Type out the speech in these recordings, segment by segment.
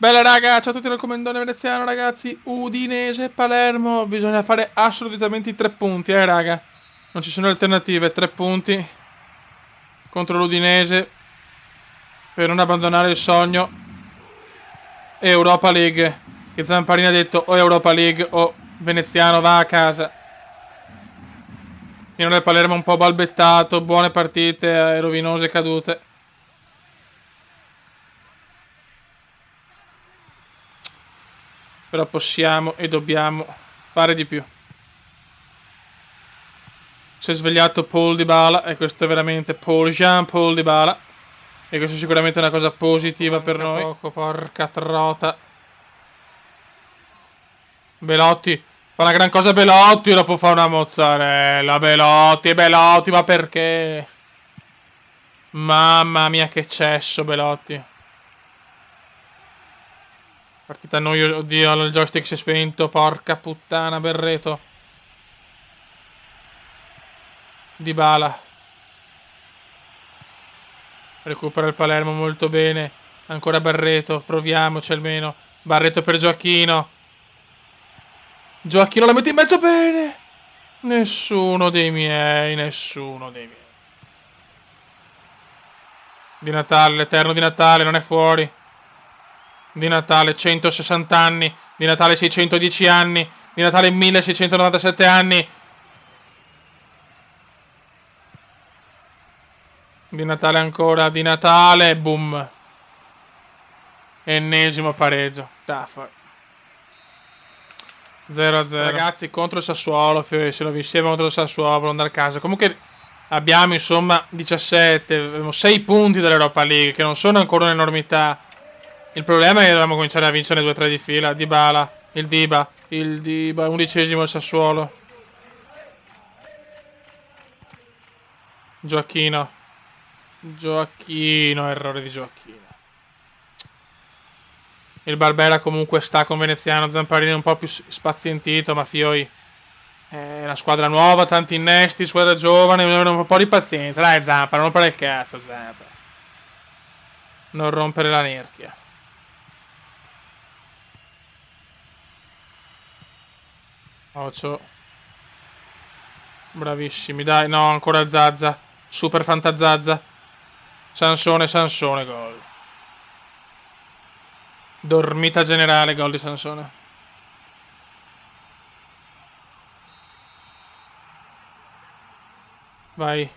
Bella raga, ciao a tutti dal commendone veneziano ragazzi. Udinese, Palermo, bisogna fare assolutamente i 3 punti, raga. Non ci sono alternative, 3 punti contro l'Udinese per non abbandonare il sogno Europa League. Che Zamparini ha detto o Europa League o veneziano va a casa. Fino al Palermo un po' balbettato, buone partite e rovinose cadute. Però possiamo e dobbiamo fare di più. Si è svegliato Paul Dybala e questo è veramente Jean-Paul Dybala. E questo è sicuramente una cosa positiva per noi. Poco, porca trota. Belotti. Fa una gran cosa Belotti, dopo fa una mozzarella. Belotti, ma perché? Mamma mia che cesso Belotti. Partita noiosa, oddio, il joystick si è spento, porca puttana, Berreto. Dybala. Recupera il Palermo molto bene. Ancora Barreto, proviamoci almeno. Barreto per Gioacchino. Gioacchino la mette in mezzo bene. Nessuno dei miei. Di Natale, l'eterno di Natale, non è fuori. Di Natale 160 anni. Di Natale 610 anni. Di Natale 1697 anni. Di Natale ancora. Di Natale. Boom. Ennesimo pareggio. Taffa. 0-0. Ragazzi, contro il Sassuolo, se lo vinceva contro il Sassuolo per andare a casa. Comunque abbiamo insomma 17, 6 punti dall'Europa League, che non sono ancora un'enormità. Il problema è che dobbiamo cominciare a vincere 2-3 di fila. Dybala, il Diba, 11° il Sassuolo. Gioacchino, errore di Gioacchino. Il Barbera comunque sta con Veneziano, Zamparini un po' più spazientito, ma Fioi è una squadra nuova, tanti innesti, squadra giovane, un po' di pazienza. Dai Zampa, non rompere il cazzo Zampa. Non rompere la nerchia. Ocio. Bravissimi, dai, no, ancora Zazza. Super fantazazza. Sansone, gol. Dormita generale, gol di Sansone. Vai.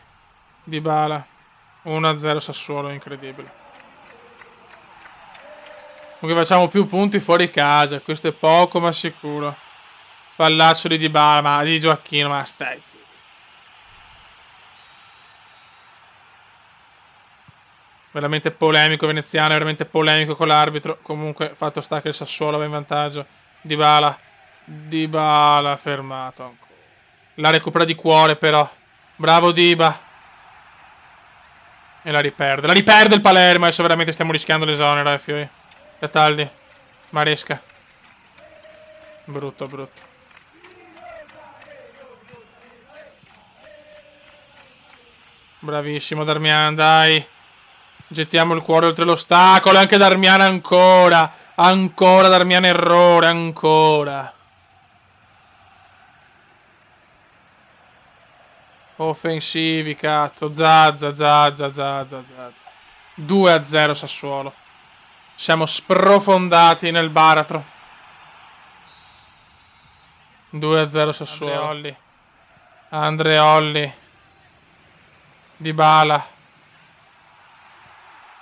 Dybala. 1-0 Sassuolo, incredibile. Comunque facciamo più punti fuori casa. Questo è poco ma sicuro. Pallaccio di Dybala, ma di Gioacchino, ma stai zitto. Veramente polemico veneziano, veramente polemico con l'arbitro. Comunque fatto sta che il Sassuolo va in vantaggio. Dybala fermato ancora. La recupera di cuore però. Bravo Diba. E la riperde il Palermo. Adesso veramente stiamo rischiando l'esonero, Fioi. Cataldi. Maresca. Brutto. Bravissimo Darmian, dai. Gettiamo il cuore oltre l'ostacolo. Anche Darmian ancora. Ancora Darmian errore, ancora. Offensivi, cazzo. Zazza. 2-0 Sassuolo. Siamo sprofondati nel baratro. 2-0 Sassuolo. Andreolli. Dybala.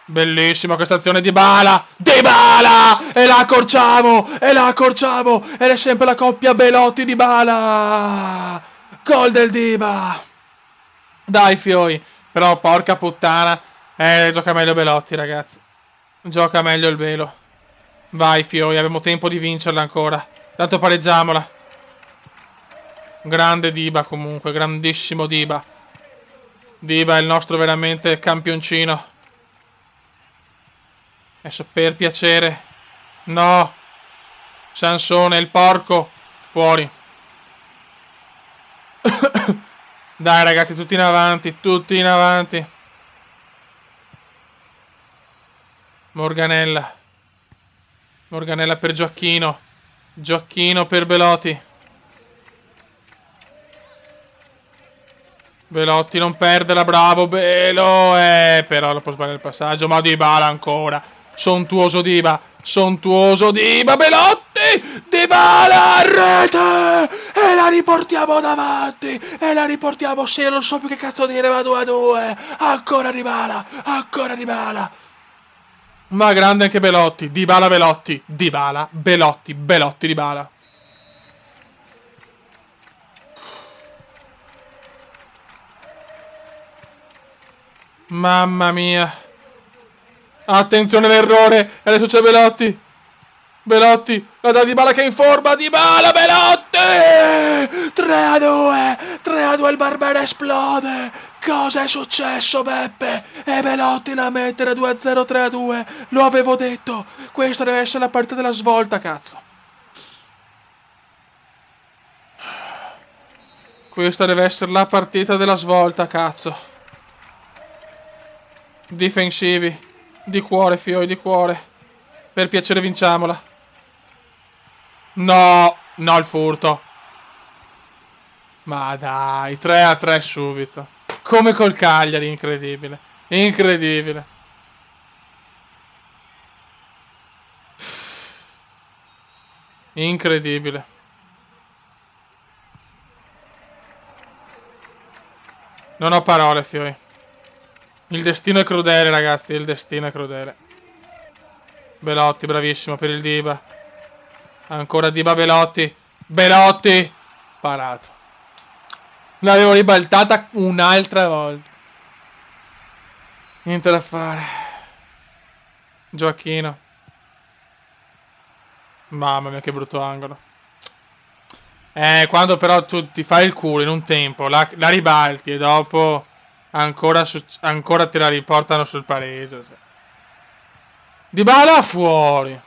Bellissima questa azione di Dybala. E la accorciamo. Ed è sempre la coppia Belotti-Dybala. Gol del Diba. Dai Fioi. Però porca puttana. Gioca meglio Belotti, ragazzi. Gioca meglio il Belo. Vai Fioi, abbiamo tempo di vincerla ancora. Tanto pareggiamola. Grande Diba comunque, grandissimo Diba. Diba è il nostro veramente campioncino. Adesso per piacere. No. Sansone, il porco. Fuori. Dai ragazzi, tutti in avanti. Morganella. Morganella per Gioacchino. Gioacchino per Belotti. Belotti non perderla, bravo Belo. Però lo può sbagliare il passaggio. Ma Dybala ancora. Sontuoso Diba. Sontuoso Diba. Belotti. Dybala a rete. E la riportiamo davanti. E la riportiamo. Sì, non so più che cazzo dire. Va 2-2. Ancora Dybala. Ancora Dybala. Ma grande anche Belotti. Dybala Belotti. Dybala Belotti. Belotti Dybala. Mamma mia. Attenzione l'errore. E adesso c'è Belotti. Belotti. La dà Dybala che è in forma. Dybala Belotti. 3-2. 3-2 il Barbera esplode. Cosa è successo Beppe? E Belotti la mettere 2-0 3-2. Lo avevo detto. Questa deve essere la partita della svolta, cazzo. Questa deve essere la partita della svolta, cazzo. Difensivi. Di cuore, fioi, di cuore. Per piacere vinciamola. No. No, il furto. Ma dai, 3-3 subito. Come col Cagliari, incredibile. Incredibile. Incredibile. Non ho parole, fioi. Il destino è crudele, ragazzi. Il destino è crudele. Belotti, bravissimo per il Diba. Ancora Diba Belotti. Belotti. Parato. L'avevo ribaltata un'altra volta. Niente da fare. Gioacchino. Mamma mia che brutto angolo. Quando però tu ti fai il culo in un tempo, la ribalti e dopo ancora te la riportano sul pareggio. Dybala fuori.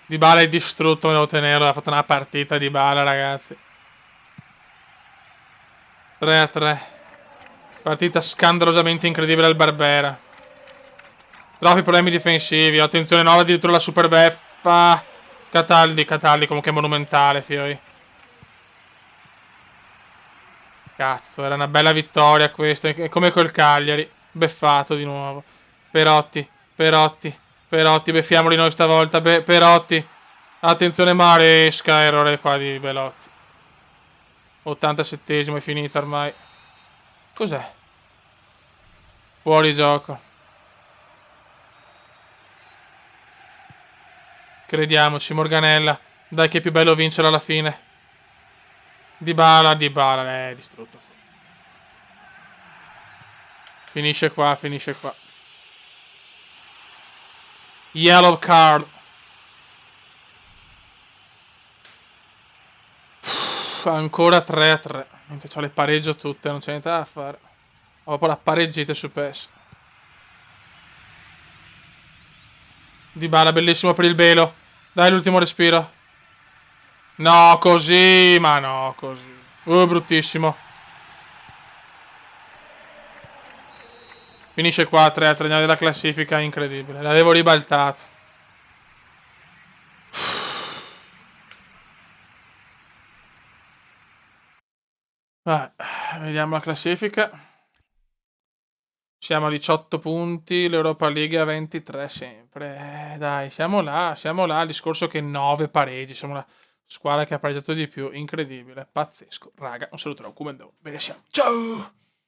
Dybala è distrutto, devo tenerlo. Ha fatto una partita Dybala, ragazzi. 3-3. Partita scandalosamente incredibile al Barbera. Troppi problemi difensivi. Attenzione, nuova addirittura la super beffa. Cataldi comunque monumentale, fioi. Cazzo, era una bella vittoria questa. Come col Cagliari. Beffato di nuovo. Perotti. Beffiamoli noi stavolta. Perotti. Attenzione Maresca. Errore qua di Belotti. 87esimo è finita ormai. Cos'è? Fuori gioco. Crediamoci, Morganella. Dai che è più bello vincere alla fine. Dybala, distrutto. Finisce qua. Yellow card. Ancora 3-3. Mentre ho le pareggio tutte, non c'è niente da fare. Ho proprio la pareggite su PES. Dybala, bellissimo per il Belo. Dai l'ultimo respiro. No, così. Ma no, così. Bruttissimo. Finisce qua 3-3 della classifica, incredibile. L'avevo ribaltato. Vai, vediamo la classifica. Siamo a 18 punti, l'Europa League a 23 sempre. Dai, siamo là. Il discorso che 9 pareggi. Siamo la squadra che ha pareggiato di più. Incredibile, pazzesco. Raga, un saluto da Kumendo. Benissimo. Ciao!